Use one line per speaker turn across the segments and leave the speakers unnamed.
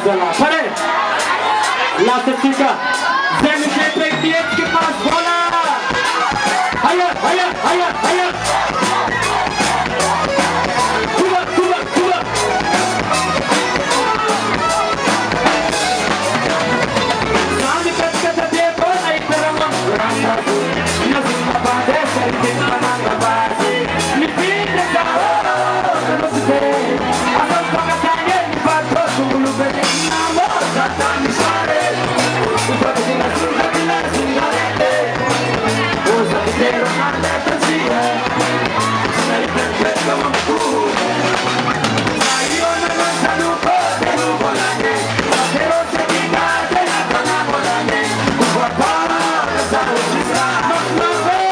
चला खड़े लास्ट टीका जमीन से प्रेम के पास बोला हाया हाया हाया हाया सुबह सुबह सुबह सामने कट दे तो नहीं तरम नसीब बादे से मनाना बासे निपीन का नमस्ते असल पकाने बात सुगुलु बने नाम जाता निशारे ऊपर से सुंदर सुंदर वो सब तेरे हाथ में तस्वीर है नहीं पे कम तू साइयों में सालू को तेरू बोलाने तेरो से दिखा देना बना बोलाने वो पारा सालू जिसका मतलब है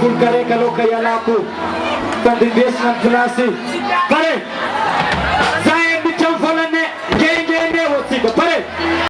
full kare kalau kaya laku tadi biasa nasi kare